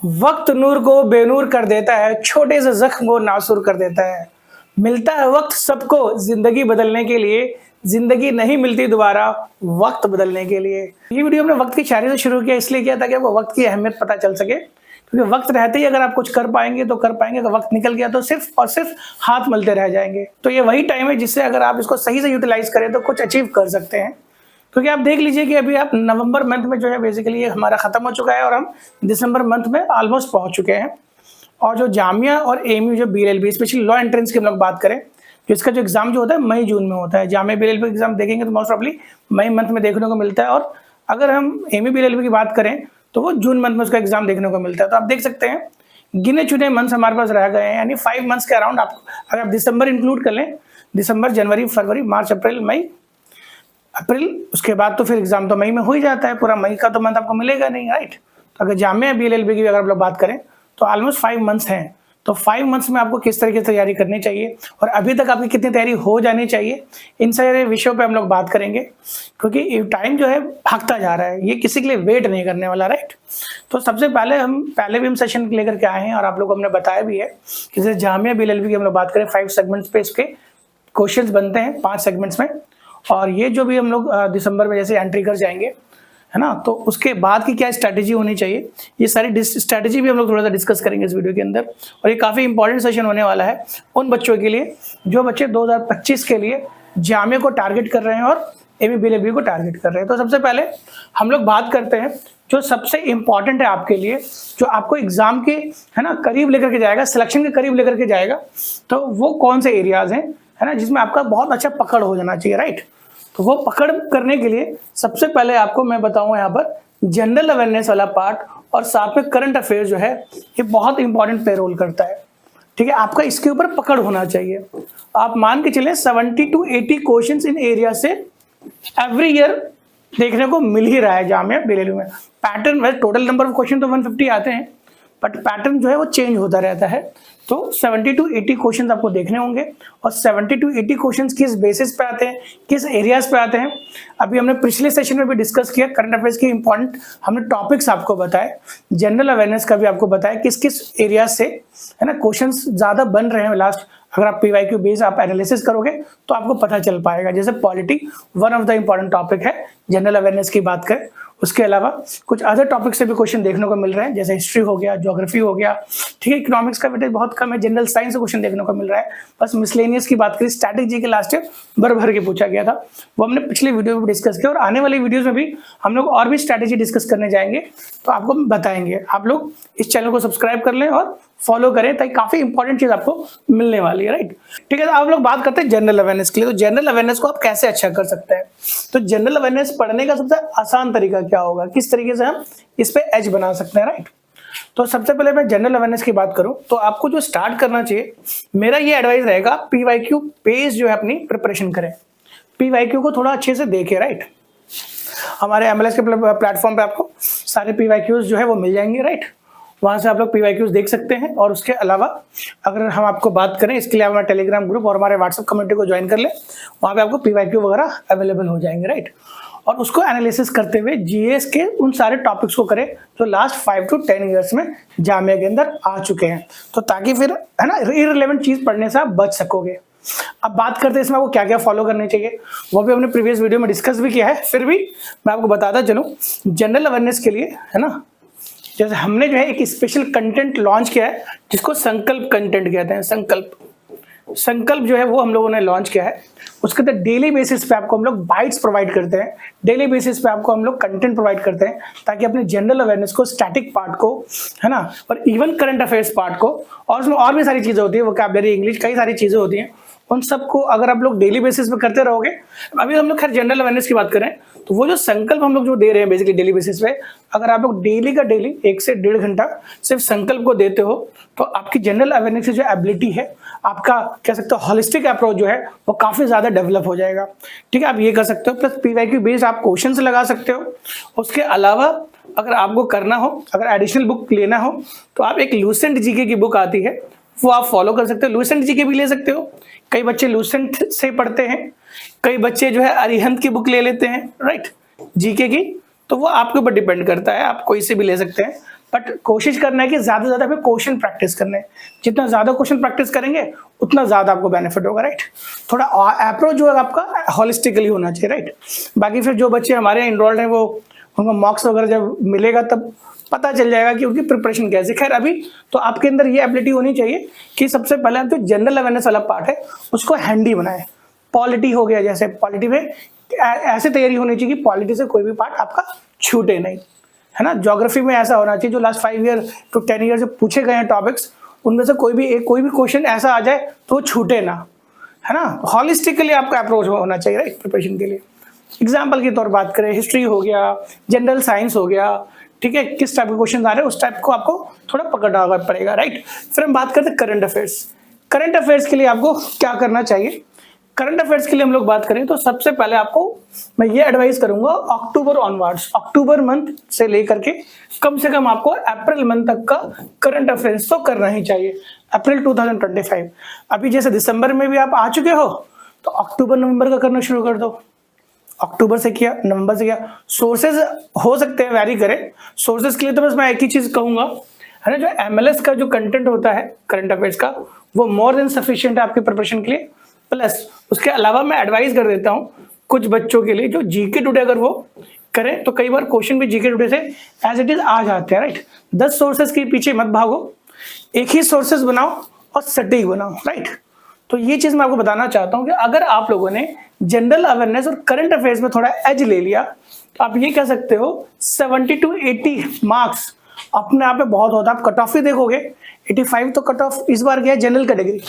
वक्त नूर को बेनूर कर देता है, छोटे से जख्म को नासूर कर देता है। मिलता है वक्त सबको जिंदगी बदलने के लिए, जिंदगी नहीं मिलती दोबारा वक्त बदलने के लिए। ये वीडियो हमने वक्त की शायरी से शुरू किया, इसलिए किया ताकि आपको वक्त की अहमियत पता चल सके, क्योंकि वक्त रहते ही अगर आप कुछ कर पाएंगे तो कर पाएंगे, अगर वक्त निकल गया तो सिर्फ और सिर्फ हाथ मलते रह जाएंगे। तो ये वही टाइम है जिससे अगर आप इसको सही से यूटिलाइज करें तो कुछ अचीव कर सकते हैं। क्योंकि आप देख लीजिए कि अभी आप नवंबर मंथ में जो है बेसिकली ये हमारा खत्म हो चुका है और हम दिसंबर मंथ में ऑलमोस्ट पहुंच चुके हैं। और जो जामिया और एमयू जो बीएलएलबी स्पेशली लॉ एंट्रेंस की हम लोग बात करें, तो इसका जो एग्जाम जो होता है मई जून में होता है। जामिया बीएलएलबी एग्जाम देखेंगे तो मोस्ट प्रॉब्ली मई मंथ में देखने को मिलता है, और अगर हम एमयू बीएलएलबी की बात करें तो वो जून मंथ में उसका एग्जाम देखने को मिलता है। तो आप देख सकते हैं गिने चुने मंथ्स हमारे पास रह गए हैं, यानी 5 मंथ्स के अराउंड आपको अगर आप दिसंबर इंक्लूड कर लें, दिसंबर जनवरी फरवरी मार्च अप्रैल मई अप्रैल, उसके बाद तो फिर एग्जाम तो मई में हो ही जाता है। पूरा मई का तो मंथ आपको मिलेगा नहीं, राइट। तो अगर जामिया बीएलएलबी की अगर आप लोग बात करें तो ऑलमोस्ट 5 मंथ्स हैं। तो 5 मंथ्स में आपको किस तरीके से तैयारी करनी चाहिए और अभी तक आपकी कितनी तैयारी हो जानी चाहिए, इन सारे विषयों पे हम लोग बात करेंगे। क्योंकि टाइम जो है भागता जा रहा है, ये किसी के लिए वेट नहीं करने वाला, राइट। तो सबसे पहले भी हम सेशन लेकर के आए हैं और आप लोग को हमने बताया भी है कि जैसे जामिया बीएलएलबी की हम लोग बात करें 5 सेगमेंट्स पे इसके क्वेश्चंस बनते हैं 5 सेगमेंट्स में। और ये जो भी हम लोग दिसंबर में जैसे एंट्री कर जाएंगे, है ना, तो उसके बाद की क्या स्ट्रैटेजी होनी चाहिए, ये सारी स्ट्रैटेजी भी हम लोग थोड़ा सा डिस्कस करेंगे इस वीडियो के अंदर। और ये काफ़ी इंपॉर्टेंट सेशन होने वाला है उन बच्चों के लिए जो बच्चे 2025 के लिए जामिया को टारगेट कर रहे हैं और एमयू बीएलएलबी को टारगेट कर रहे हैं। तो सबसे पहले हम लोग बात करते हैं जो सबसे इंपॉर्टेंट है आपके लिए, जो आपको एग्जाम के है ना करीब लेकर के जाएगा, सिलेक्शन के करीब लेकर के जाएगा। तो वो कौन से एरियाज हैं, है ना, जिसमें आपका बहुत अच्छा पकड़ हो जाना चाहिए, राइट। तो वो पकड़ करने के लिए सबसे पहले आपको मैं बताऊं यहाँ पर जनरल अवेयरनेस वाला पार्ट और साथ में करंट अफेयर जो है ये बहुत इंपॉर्टेंट प्ले रोल करता है, ठीक है। आपका इसके ऊपर पकड़ होना चाहिए। आप मान के चलें 70 to 80 क्वेश्चन इन एरिया से एवरी ईयर देखने को मिल ही रहा है जामिया बीएलएलबी में। पैटर्न वैसे टोटल नंबर ऑफ क्वेश्चन तो 150 आते हैं, बट पैटर्न जो है वो चेंज होता रहता है। तो 70 to 80 क्वेश्चंस आपको देखने होंगे, और 70 to 80 क्वेश्चंस किस बेसिस पे आते हैं, किस एरियाज पे आते हैं, अभी हमने पिछले सेशन में भी डिस्कस किया। करंट अफेयर्स के इंपॉर्टेंट हमने टॉपिक्स आपको बताए, जनरल अवेयरनेस का भी आपको बताया किस किस एरियाज से है ना क्वेश्चंस ज्यादा बन रहे हैं लास्ट। अगर आप पीवाईक्यू बेस आप एनालिसिस करोगे तो आपको पता चल पाएगा। जैसे polity one of the important topic है जनरल अवेयरनेस की बात करें, उसके अलावा कुछ अदर टॉपिक से भी क्वेश्चन देखने को मिल रहे हैं, जैसे हिस्ट्री हो गया, ज्योग्राफी हो गया, ठीक है। इकोनॉमिक्स का वेटेज बहुत कम है, जनरल साइंस से क्वेश्चन देखने को मिल रहा है। बस मिसलेनियस की बात करें, स्ट्रैटेजी के लास्ट ईयर भर भर के पूछा गया था, वो हमने पिछले वीडियो में डिस्कस किया, और आने वाली वीडियोज में भी हम लोग और भी स्ट्रैटेजी डिस्कस करने जाएंगे, तो आपको बताएंगे। आप लोग इस चैनल को सब्सक्राइब कर लें और फॉलो करें, ताकि काफी इंपॉर्टेंट चीज आपको मिलने वाली है, राइट। ठीक है, तो आप लोग बात करते हैं जनरल अवेयरनेस के लिए। तो जनरल अवेयरनेस को आप कैसे अच्छा कर सकते हैं, तो जनरल अवेयरनेस पढ़ने का सबसे आसान तरीका क्या होगा, किस तरीके से हम इस पे एज बना सकते हैं, राइट। तो सबसे पहले मैं जनरल अवेयरनेस की बात करूं तो आपको जो स्टार्ट करना चाहिए, मेरा ये एडवाइस रहेगा, पीवाईक्यू बेस जो है अपनी प्रिपरेशन करें, पीवाईक्यू को थोड़ा अच्छे से देखें, राइट। हमारे एमएलएस के प्लेटफॉर्म पे आपको सारे पीवाईक्यूज जो है वो मिल जाएंगे, राइट। वहां से आप लोग पीवाईक्यूज देख सकते हैं। और उसके अलावा अगर हम आपको बात करें, इसके लिए हमारा टेलीग्राम ग्रुप और हमारे व्हाट्सएप कम्युनिटी को ज्वाइन कर ले, वहां पे आपको पीवाईक्यू वगैरह अवेलेबल हो जाएंगे, राइट। और उसको एनालिसिस करते हुए जीएस के उन सारे टॉपिक्स को करें जो लास्ट 5 to 10 ईयर्स में जामिया के अंदर आ चुके हैं, तो ताकि फिर है ना इररिलेवेंट चीज पढ़ने से आप बच सकोगे। अब बात करते हैं इसमें आपको क्या क्या फॉलो करने चाहिए, वो भी हमने प्रीवियस वीडियो में डिस्कस भी किया है, फिर भी मैं आपको बताता चलूं। जनरल अवेयरनेस के लिए है ना, जैसे हमने जो है एक स्पेशल कंटेंट लॉन्च किया है जिसको संकल्प कंटेंट कहते हैं। संकल्प जो है वो हम लोगों ने लॉन्च किया है। उसके अंदर डेली बेसिस पे आपको हम लोग बाइट्स प्रोवाइड करते हैं, डेली बेसिस पे आपको हम लोग कंटेंट प्रोवाइड करते हैं, ताकि अपने जनरल अवेयरनेस को, स्टैटिक पार्ट को, है ना, और इवन करंट अफेयर्स पार्ट को, और उसमें और भी सारी चीजें होती है, वोकैबुलरी, इंग्लिश, कई सारी चीजें होती हैं, उन सबको अगर आप लोग डेली बेसिस पे करते रहोगे। अभी हम लोग खैर जनरल अवेयरनेस की बात करें तो वो जो संकल्प हम लोग जो दे रहे हैं बेसिकली डेली बेसिस पे, अगर आप लोग डेली का डेली 1 से 1.5 घंटा सिर्फ संकल्प को देते हो, तो आपकी जनरल अवेयरनेस की जो एबिलिटी है, आपका कह सकते हो होलिस्टिक अप्रोच जो है वो काफी ज्यादा डेवलप हो जाएगा, ठीक है। आप ये कर सकते हो, प्लस पीवाईक्यू बेस्ड आप क्वेश्चन लगा सकते हो। उसके अलावा अगर आपको करना हो, अगर एडिशनल बुक लेना हो, तो आप एक लूसेंट जीके की बुक आती है, वो आप फॉलो कर सकते हो। लूसेंट जीके भी ले सकते हो, कई बच्चे लूसेंट से पढ़ते हैं, कई बच्चे जो है अरिहंत की बुक ले लेते हैं, राइट, जीके की। तो वो आपके ऊपर डिपेंड करता है, आप कोई से भी ले सकते हैं। बट कोशिश करना है कि ज़्यादा से ज़्यादा हमें क्वेश्चन प्रैक्टिस करने हैं। जितना ज़्यादा क्वेश्चन प्रैक्टिस करेंगे उतना ज़्यादा आपको बेनिफिट होगा, राइट। थोड़ा अप्रोच जो है आपका हॉलिस्टिकली होना चाहिए, राइट। बाकी फिर जो बच्चे हमारे इनरोल्ड हैं वो उनको मॉक्स वगैरह जब मिलेगा तब पता चल जाएगा कि उनकी प्रिपरेशन कैसे। खैर अभी तो आपके अंदर ये एबिलिटी होनी चाहिए कि सबसे पहले आप जो जनरल अवेयरनेस वाला पार्ट है उसको हैंडी बनाएं। पॉलिटी हो गया, जैसे पॉलिटी में ऐसे तैयारी होनी चाहिए कि पॉलिटी से कोई भी पार्ट आपका छूटे नहीं, है ना। ज्योग्राफी में ऐसा होना चाहिए जो लास्ट 5 ईयर टू 10 ईयर से पूछे गए हैं टॉपिक्स, उनमें से कोई भी क्वेश्चन ऐसा आ जाए तो छूटे ना, है ना। हॉलिस्टिकली आपका अप्रोच होना चाहिए, राइट, प्रिपरेशन के लिए। एग्जाम्पल के तौर पर बात करें, हिस्ट्री हो गया, जनरल साइंस हो गया, ठीक है, किस टाइप के क्वेश्चन आ रहे हैं उस टाइप को आपको थोड़ा पकड़ना पड़ेगा, राइट। फिर हम बात करते हैं करंट अफेयर्स। करंट अफेयर्स के लिए आपको क्या करना चाहिए? करंट अफेयर्स के लिए हम लोग बात करें तो सबसे पहले आपको मैं ये एडवाइस करूंगा, अक्टूबर ऑनवर्ड्स, अक्टूबर मंथ से लेकर के कम से कम आपको अप्रैल मंथ तक का करंट अफेयर्स तो करना ही चाहिए। अप्रैल 2025, अभी जैसे दिसंबर में भी आप आ चुके हो तो अक्टूबर नवंबर का करना शुरू कर दो। अक्टूबर से किया, नवंबर से किया। सोर्सेज हो सकते हैं वैरी करें, सोर्सेज के लिए तो बस मैं एक ही चीज कहूंगा, है ना, जो एमएलएस का जो कंटेंट होता है करंट अफेयर्स का वो मोर देन सफिशिएंट है आपके प्रिपरेशन के लिए। प्लस उसके अलावा मैं एडवाइस कर देता हूँ कुछ बच्चों के लिए जो जीके टुडे अगर वो करें तो कई बार क्वेश्चन भी जीके टुडे से एज इट इज आ जाते हैं, राइट। 10 सोर्सेज के पीछे मत भागो, एक ही सोर्सेज बनाओ और सटीक बनाओ, राइट। तो ये चीज मैं आपको बताना चाहता हूँ कि अगर आप लोगों ने जनरल अवेयरनेस और करंट अफेयर्स में थोड़ा एज ले लिया तो आप ये कह सकते हो 70 to 80 मार्क्स अपने आप में बहुत होता है। आप कट ऑफ ही देखोगे 85 तो कट ऑफ इस बार गया जनरल कैटेगरी,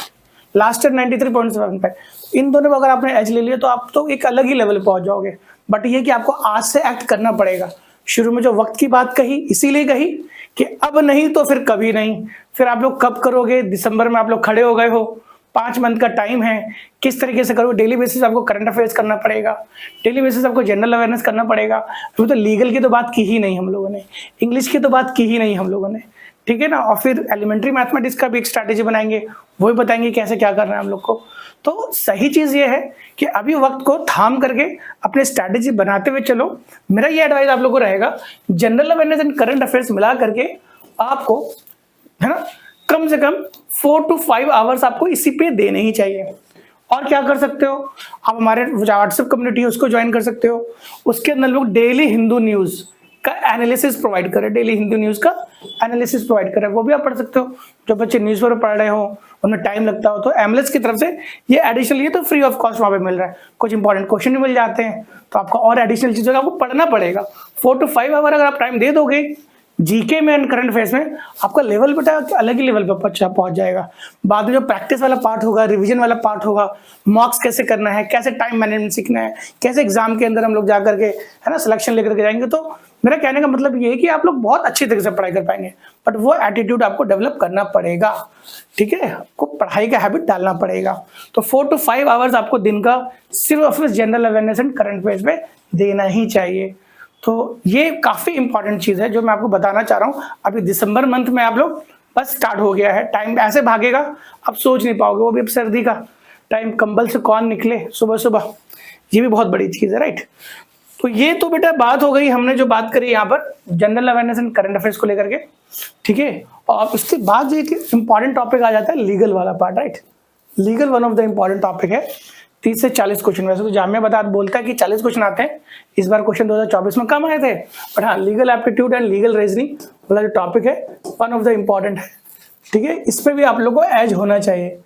लास्ट ईयर 93.75। इन दोनों में अगर आपने एज ले लिया तो आप तो एक अलग ही लेवल पे पहुंच जाओगे। बट ये कि आपको आज से एक्ट करना पड़ेगा। शुरू में जो वक्त की बात कही इसीलिए कही कि अब नहीं तो फिर कभी नहीं। फिर आप लोग कब करोगे? दिसंबर में आप लोग खड़े हो गए हो, 5 मंथ का टाइम है, किस तरीके से करोगे? डेली बेसिस आपको करंट अफेयर्स करना पड़ेगा, डेली बेसिस आपको जनरल अवेयरनेस करना पड़ेगा। अभी तो लीगल की तो बात की ही नहीं हम लोगों ने, इंग्लिश की तो बात की ही नहीं हम लोगों ने, ठीक है ना। और फिर एलिमेंट्री मैथमेटिक्स का भी एक स्ट्रैटेजी बनाएंगे, वो भी बताएंगे कैसे क्या करना है हम लोग को। तो सही चीज ये है कि अभी वक्त को थाम करके अपने स्ट्रैटेजी बनाते हुए चलो। मेरा ये एडवाइस आप लोग को रहेगा, general awareness and current affairs मिला करके आपको, है ना, कम से कम 4 to 5 आवर्स आपको इसी पे देने ही चाहिए। और क्या कर सकते हो आप? हमारे व्हाट्सएप कम्युनिटी है उसको ज्वाइन कर सकते हो। उसके अंदर लोग डेली हिंदू न्यूज का एनालिसिस प्रोवाइड करें, डेली हिंदू न्यूज का एनालिसिस प्रोवाइड करें, वो भी आप पढ़ सकते हो। जो बच्चे न्यूज़पेपर पढ़ रहे हो उनमें टाइम लगता हो तो एमएलएस की तरफ से ये एडिशनल, ये तो फ्री ऑफ कॉस्ट वहाँ पे मिल रहा है। कुछ इंपॉर्टेंट क्वेश्चन भी मिल जाते हैं तो आपको और एडिशनल चीज़ों का आपको पढ़ना पड़ेगा। 4 to 5 आवर अगर आप टाइम दे दोगे जीके में एंड करंट अफेयर्स में, आपका लेवल बेटा अलग ही लेवल पर पहुंच जाएगा। बाद में जो प्रैक्टिस वाला पार्ट होगा, रिवीजन वाला पार्ट होगा, मॉक्स कैसे करना है, कैसे टाइम मैनेजमेंट सीखना है, कैसे एग्जाम के अंदर हम लोग जाकर के, है ना, सिलेक्शन लेकर के जाएंगे। तो मेरा कहने का मतलब ये है कि आप लोग बहुत अच्छी तरीके से पढ़ाई कर पाएंगे, बट वो एटीट्यूड आपको डेवलप करना पड़ेगा, ठीक है। आपको पढ़ाई का हैबिट डालना पड़ेगा। तो 4 to 5 आवर्स आपको दिन का सिर्फ general awareness and current affairs में देना ही चाहिए। तो ये काफ़ी इंपॉर्टेंट चीज़ है जो मैं आपको बताना चाह रहा हूँ। अभी दिसंबर मंथ में आप लोग बस स्टार्ट हो गया है, टाइम ऐसे भागेगा आप सोच नहीं पाओगे। वो भी अब सर्दी का टाइम, कंबल से कौन निकले सुबह सुबह, ये भी बहुत बड़ी चीज़ है, राइट। तो ये तो बेटा बात हो गई, हमने जो बात करी यहाँ पर general awareness and current affairs को लेकर के, ठीक है। और उसके बाद जो इंपॉर्टेंट टॉपिक आ जाता है लीगल वाला part, right. Legal one of the important topic है। 30 से 40 क्वेश्चन, वैसे तो जामिया बता बोलता है कि 40 क्वेश्चन आते हैं, इस बार क्वेश्चन 2024 में कम आए थे, बट हाँ, legal aptitude and legal reasoning वाला जो टॉपिक है वन ऑफ द इम्पॉर्टेंट है, ठीक है। इस पे भी आप लोग को एज होना चाहिए,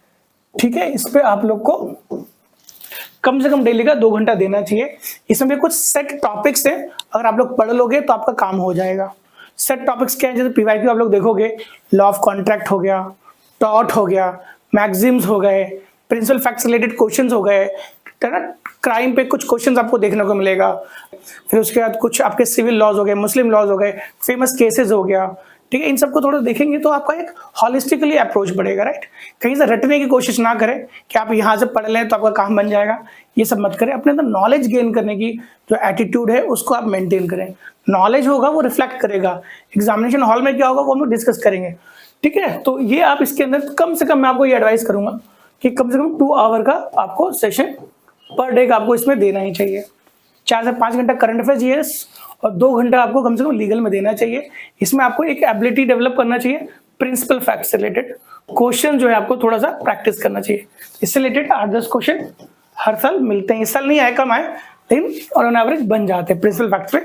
ठीक है। इस पे आप लोग को कम से कम डेली का 2 घंटा देना चाहिए। इसमें भी कुछ सेट टॉपिक्स हैं, अगर आप लोग पढ़ लोगे तो आपका काम हो जाएगा। सेट टॉपिक्स क्या है? जैसे पीवाईक्यू आप लोग देखोगे, लॉ ऑफ कॉन्ट्रैक्ट हो गया, टॉट हो गया, मैक्सिम्स हो गए, प्रिंसिपल फैक्ट्स रिलेटेड क्वेश्चंस हो गए, है ना, क्राइम पे कुछ क्वेश्चंस आपको देखने को मिलेगा। फिर उसके बाद कुछ आपके सिविल लॉज हो गए, मुस्लिम लॉज हो गए, फेमस केसेस हो गया, ठीक है। इन सबको थोड़ा देखेंगे तो आपका एक हॉलिस्टिकली अप्रोच बढ़ेगा, राइट। कहीं से रटने की कोशिश ना करें कि आप यहाँ से पढ़ लें तो आपका काम बन जाएगा, ये सब मत करें। अपने अंदर नॉलेज गेन करने की जो एटीट्यूड है उसको आप मेंटेन करें। नॉलेज होगा वो रिफ्लेक्ट करेगा, एग्जामिनेशन हॉल में क्या होगा वो हम लोग डिस्कस करेंगे, ठीक है। तो ये आप इसके अंदर कम से कम मैं आपको ये एडवाइस करूंगा कि कम से कम 2 आवर का आपको सेशन पर डे का आपको इसमें देना ही चाहिए। 4 से 5 घंटा करंट अफेयर्स, और 2 घंटा आपको कम से कम लीगल में देना चाहिए। इसमें आपको एक एबिलिटी डेवलप करना चाहिए, प्रिंसिपल फैक्ट से रिलेटेड क्वेश्चन जो है आपको थोड़ा सा प्रैक्टिस करना चाहिए। इससे रिलेटेड 8-10 क्वेश्चन हर साल मिलते हैं, इस साल नहीं आए कम आए, लेकिन ऑन एवरेज बन जाते हैं प्रिंसिपल फैक्ट पे।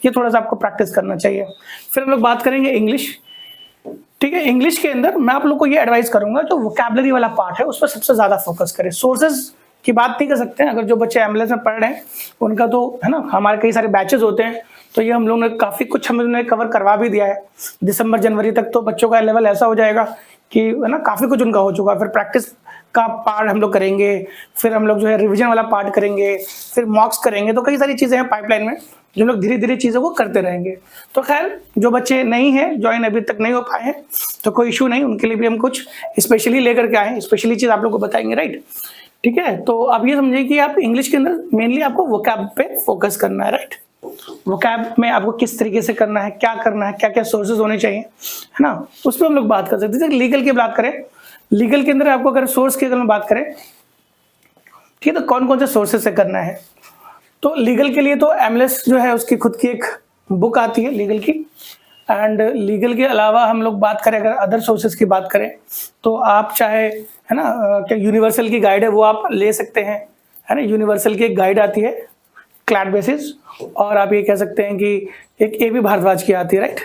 ये थोड़ा सा आपको प्रैक्टिस करना चाहिए। फिर हम लोग बात करेंगे इंग्लिश। ठीक है, इंग्लिश के अंदर मैं आप लोग को ये एडवाइस करूंगा, जो वोकैबुलरी वाला पार्ट है उस पर सबसे ज्यादा फोकस करें। सोर्सेज की बात नहीं कर सकते हैं, अगर जो बच्चे एमएलएस में पढ़ रहे हैं उनका तो है ना, हमारे कई सारे बैचेस होते हैं, तो ये हम लोगों ने काफी कुछ हमने कवर करवा भी दिया है। दिसंबर जनवरी तक तो बच्चों का लेवल ऐसा हो जाएगा कि है ना, काफी कुछ उनका हो चुका है। फिर प्रैक्टिस का पार्ट हम लोग करेंगे, फिर हम लोग जो है रिवीजन वाला पार्ट करेंगे, फिर मॉक्स करेंगे, तो कई सारी चीजें हैं पाइपलाइन में जो लोग धीरे धीरे चीजों को करते रहेंगे। तो खैर, जो बच्चे नहीं हैं, ज्वाइन अभी तक नहीं हो पाए हैं, तो कोई इशू नहीं, उनके लिए भी हम कुछ स्पेशली लेकर के आए हैं, स्पेशली चीज आप लोग को बताएंगे, राइट। ठीक है, तो आप ये समझिए कि आप इंग्लिश के अंदर मेनली आपको वोकैब पे फोकस करना है, राइट। वोकैब में आपको किस तरीके से करना है, क्या करना है, क्या क्या सोर्सेज होने चाहिए, है ना, उस पर हम लोग बात कर सकते हैं। जैसे लीगल की बात करें, लीगल के अंदर आपको अगर सोर्स की अगर बात करें, ठीक है, तो कौन कौन से सोर्सेज से करना है। तो लीगल के लिए तो एमएलएस जो है उसकी खुद की एक बुक आती है लीगल की, एंड लीगल के अलावा हम लोग बात करें अगर अदर सोर्सेज की बात करें, तो आप चाहे है ना, क्या यूनिवर्सल की गाइड है वो आप ले सकते हैं, है ना। यूनिवर्सल की एक गाइड आती है क्लैट बेसिस, और आप ये कह सकते हैं कि एक एबी भारद्वाज की आती है, राइट।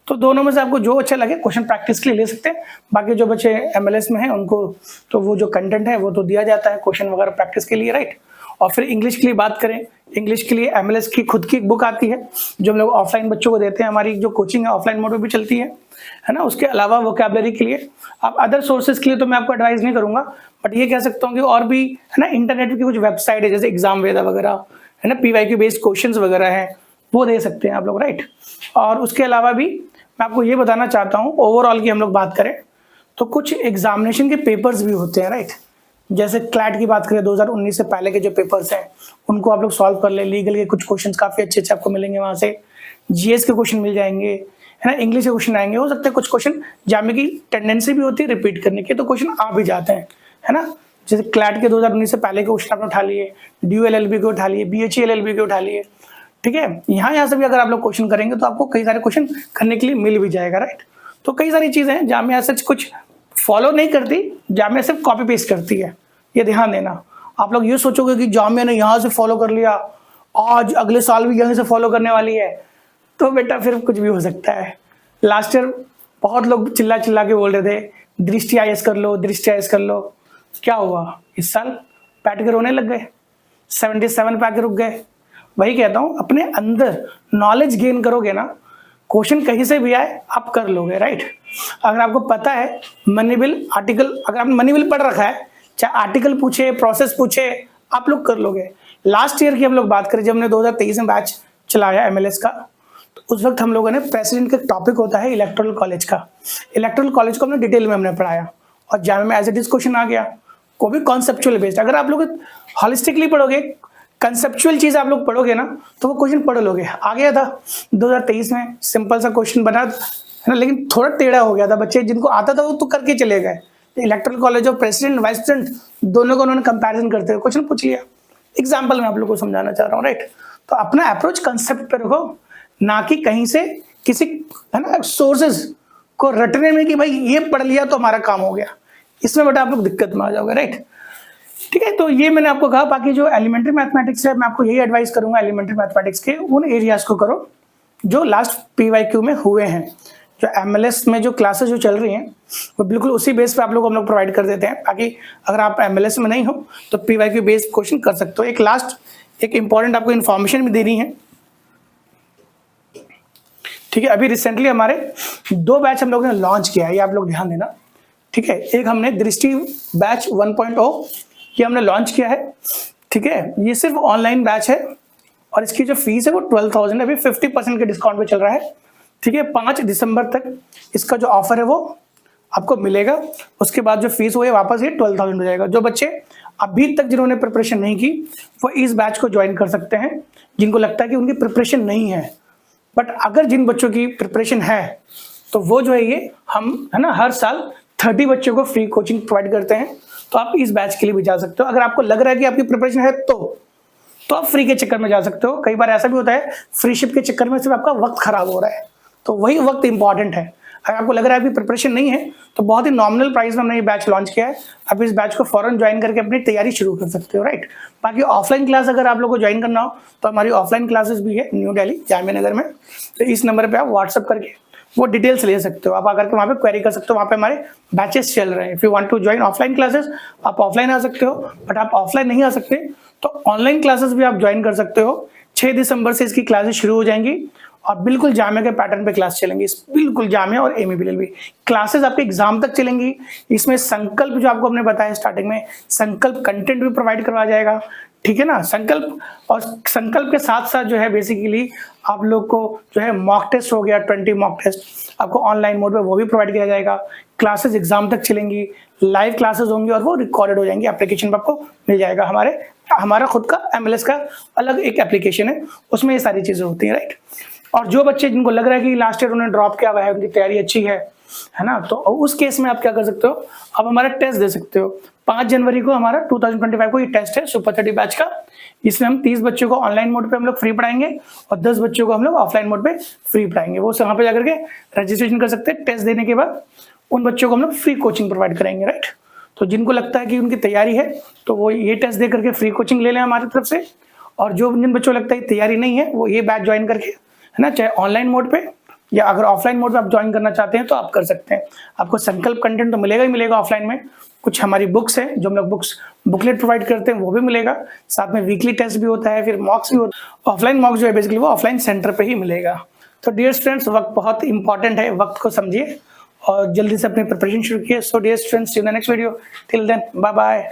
तो दोनों में से आपको जो अच्छा लगे क्वेश्चन प्रैक्टिस के लिए ले सकते हैं। बाकी जो बच्चे एमएलएस में हैं उनको तो वो जो कंटेंट है वो तो दिया जाता है क्वेश्चन वगैरह प्रैक्टिस के लिए, राइट। और फिर इंग्लिश के लिए बात करें, इंग्लिश के लिए एमएलएस की खुद की एक बुक आती है जो हम लोग ऑफलाइन बच्चों को देते हैं। हमारी जो कोचिंग है ऑफलाइन मोड पे भी चलती है ना। उसके अलावा वोकैबुलरी के लिए आप अदर सोर्सेज के लिए तो मैं आपको एडवाइस नहीं करूंगा, बट ये कह सकता हूँ कि और भी है ना, इंटरनेट की कुछ वेबसाइट है जैसे एग्जाम वेदा वगैरह है ना, पीवाईक्यू बेस्ड क्वेश्चंस वगैरह हैं, वो दे सकते हैं आप लोग, राइट। और उसके अलावा भी मैं आपको ये बताना चाहता हूँ, ओवरऑल की हम लोग बात करें तो कुछ एग्जामिनेशन के पेपर्स भी होते हैं, राइट। जैसे क्लैट की बात करें 2019 से पहले के जो पेपर्स हैं उनको आप लोग सॉल्व कर ले। लीगल के कुछ क्वेश्चंस काफी अच्छे अच्छे आपको मिलेंगे वहां से, जीएस के क्वेश्चन मिल जाएंगे, है ना, इंग्लिश के क्वेश्चन आएंगे। हो सकते हैं कुछ क्वेश्चन जामे की टेंडेंसी भी होती है रिपीट करने की, तो क्वेश्चन आ भी जाते हैं, है ना। जैसे क्लैट के 2019 से पहले के क्वेश्चन आपने उठा लिए, DULLB के उठा लिए, BHELLB के उठा लिए, ठीक है। यहाँ से भी अगर आप लोग क्वेश्चन करेंगे तो आपको कई सारे क्वेश्चन करने के लिए मिल भी जाएगा, राइट। तो कई सारी चीजें हैं जामिया सच कुछ फॉलो नहीं करती, जामिया सिर्फ कॉपी पेस्ट करती है, ये ध्यान देना। आप लोग ये सोचोगे कि जामिया ने यहाँ से फॉलो कर लिया, आज अगले साल भी यहाँ से फॉलो करने वाली है, तो बेटा फिर कुछ भी हो सकता है। लास्ट ईयर बहुत लोग चिल्ला चिल्ला के बोल रहे थे दृष्टि IAS कर लो, दृष्टि IAS कर लो, क्या हुआ, इस साल बैठ के रोने लग गए, 77 पे आके रुक गए। वही कहता हूँ, अपने अंदर नॉलेज गेन करोगे ना, क्वेश्चन कहीं से भी आए आप कर लोगे, राइट। अगर आपको पता है मनीबिल आर्टिकल, अगर आपने मनीबिल पढ़ रखा है, चाहे आर्टिकल पूछे प्रोसेस पूछे, आप लोग कर लोगे। लास्ट ईयर की हम लोग बात करें, जब हमने 2023 में बैच चलाया एमएलएस का, तो उस वक्त हम लोगों ने प्रेसिडेंट का टॉपिक होता है इलेक्टोरल कॉलेज का, इलेक्टोरल कॉलेज को हमने डिटेल में हमने पढ़ाया और जामे में एज इट इज क्वेश्चन आ गया, को भी कॉन्सेप्चुअल बेस्ड। अगर आप लोग हॉलिस्टिकली पढ़ोगे, कंसेप्चुअल चीज आप लोग पढ़ोगे ना, तो वो क्वेश्चन पढ़ लोगे। आ गया था 2023 में, सिंपल सा क्वेश्चन बना है ना, लेकिन थोड़ा टेढ़ा हो गया था। बच्चे जिनको आता था वो तो करके चले गए। इलेक्टोरल कॉलेज और प्रेसिडेंट वाइस प्रेसिडेंट दोनों को उन्होंने कंपैरिजन करते हुए क्वेश्चन पूछ लिया। एग्जाम्पल मैं आप लोग को समझाना चाह रहा हूँ, राइट। तो अपना अप्रोच कंसेप्ट पे रखो, ना कि कहीं से किसी है ना सोर्सेज को रटने में कि भाई ये पढ़ लिया तो हमारा काम हो गया। इसमें बेटा आप लोग दिक्कत में आ जाओगे, राइट। ठीक है, तो ये मैंने आपको कहा। बाकी जो एलिमेंट्री मैथमेटिक्स है, मैं आपको यही एडवाइस करूंगा, एलिमेंट्री मैथमेटिक्स के उन एरियाज को करो जो लास्ट PYQ में हुए हैं। जो MLS में जो क्लासेस जो चल रही हैं वो बिल्कुल उसी बेस पे आप लोग हम लोग प्रोवाइड कर देते हैं, ताकि अगर आप MLS में नहीं हो तो PYQ बेस्ड क्वेश्चन कर सकते हो। एक लास्ट एक इंपॉर्टेंट आपको इन्फॉर्मेशन भी देनी है, ठीक है। अभी रिसेंटली हमारे 2 बैच हम लोगों ने लॉन्च किया है, ये आप लोग ध्यान देना, ठीक है। एक हमने दृष्टि बैच 1.0 ये हमने लॉन्च किया है, ठीक है। ये सिर्फ ऑनलाइन बैच है और इसकी जो फीस है वो 12,000 है, अभी 50% के डिस्काउंट पे चल रहा है, ठीक है। 5 दिसंबर तक इसका जो ऑफर है वो आपको मिलेगा। उसके बाद जो फीस वो है वापस ये 12,000 हो जाएगा। जो बच्चे अभी तक जिन्होंने प्रिपरेशन नहीं की वो इस बैच को ज्वाइन कर सकते हैं, जिनको लगता है कि उनकी प्रिपरेशन नहीं है। बट अगर जिन बच्चों की प्रिपरेशन है तो वो जो है ये हम है ना हर साल 30 बच्चों को फ्री कोचिंग प्रोवाइड करते हैं, तो आप इस बैच के लिए भी जा सकते हो। अगर आपको लग रहा है कि आपकी प्रिपरेशन है तो तो आप फ्री के चक्कर में जा सकते हो। कई बार ऐसा भी होता है फ्री शिप के चक्कर में सिर्फ आपका वक्त खराब हो रहा है, तो वही वक्त इंपॉर्टेंट है। अगर आपको लग रहा है अभी प्रिपरेशन नहीं है तो बहुत ही नॉमिनल प्राइस में हमने ये बैच लॉन्च किया है, आप इस बैच को फौरन ज्वाइन करके अपनी तैयारी शुरू कर सकते हो, राइट। बाकी ऑफलाइन क्लास अगर आप लोग को ज्वाइन करना हो तो हमारी ऑफलाइन क्लासेस भी है न्यू दिल्ली जामिया नगर में, तो इस नंबर पे आप व्हाट्सअप करके वो डिटेल्स ले सकते हो, आप आकर के वहाँ पे क्वेरी कर सकते हो। वहाँ पे हमारे बैचेस चल रहे हैं। If you want to join offline classes आप ऑफलाइन आ सकते हो, बट आप ऑफलाइन नहीं आ सकते तो ऑनलाइन क्लासेस भी आप ज्वाइन कर सकते हो। 6 दिसंबर से इसकी क्लासेस शुरू हो जाएंगी और बिल्कुल जामिया के पैटर्न पे क्लास चलेंगी, बिल्कुल जामिया और एमएबीएल भी क्लासेस आपके एग्जाम तक चलेंगी। इसमें संकल्प जो आपको हमने बताया स्टार्टिंग में, संकल्प कंटेंट भी प्रोवाइड करवाया जाएगा, ठीक है ना। संकल्प और संकल्प के साथ साथ जो है बेसिकली आप लोग को जो है मॉक टेस्ट हो गया, 20 मॉक टेस्ट आपको ऑनलाइन मोड पे वो भी प्रोवाइड किया जाएगा। क्लासेस एग्जाम तक चलेंगी, लाइव क्लासेस होंगी और वो रिकॉर्डेड हो जाएंगी, एप्लीकेशन पर आपको मिल जाएगा। हमारा खुद का MLS का अलग एक एप्लीकेशन है, उसमें ये सारी चीजें होती हैं, राइट। और जो बच्चे जिनको लग रहा है कि लास्ट ईयर उन्होंने ड्रॉप किया हुआ है, उनकी तैयारी अच्छी है ना, तो उस केस में आप क्या कर सकते हो, आप हमारा टेस्ट दे सकते हो। 5 जनवरी को हमारा 2025 को ये टेस्ट है सुपर 30 बैच का। इसमें हम 30 बच्चों को ऑनलाइन मोड पे हम लोग फ्री पढ़ाएंगे और 10 बच्चों को हम लोग ऑफलाइन मोड पे फ्री पढ़ाएंगे। वो वहाँ पे जाकर के रजिस्ट्रेशन कर सकते हैं। टेस्ट देने के बाद उन बच्चों को हम लोग फ्री कोचिंग प्रोवाइड करेंगे, राइट। तो जिनको लगता है कि उनकी तैयारी है तो वो ये टेस्ट दे करके फ्री कोचिंग ले लें हमारी तरफ से, और जो जिन बच्चों को लगता है तैयारी नहीं है वो ये बैच ज्वाइन करके, है ना, चाहे ऑनलाइन मोड पे या अगर ऑफलाइन मोड पे आप ज्वाइन करना चाहते हैं तो आप कर सकते हैं। आपको संकल्प कंटेंट तो मिलेगा ही मिलेगा ऑफलाइन में, कुछ हमारी बुक्स है जो हम लोग बुकलेट प्रोवाइड करते हैं वो भी मिलेगा, साथ में वीकली टेस्ट भी होता है, फिर मॉक्स भी होता है। ऑफलाइन मॉक्स जो है बेसिकली वो ऑफलाइन सेंटर पे ही मिलेगा। तो डियर स्टूडेंट्स, वक्त बहुत इंपॉर्टेंट है, वक्त को समझिए और जल्दी से अपनी प्रिपरेशन शुरू कीजिए। So dear students, see you in the next video, till then bye bye.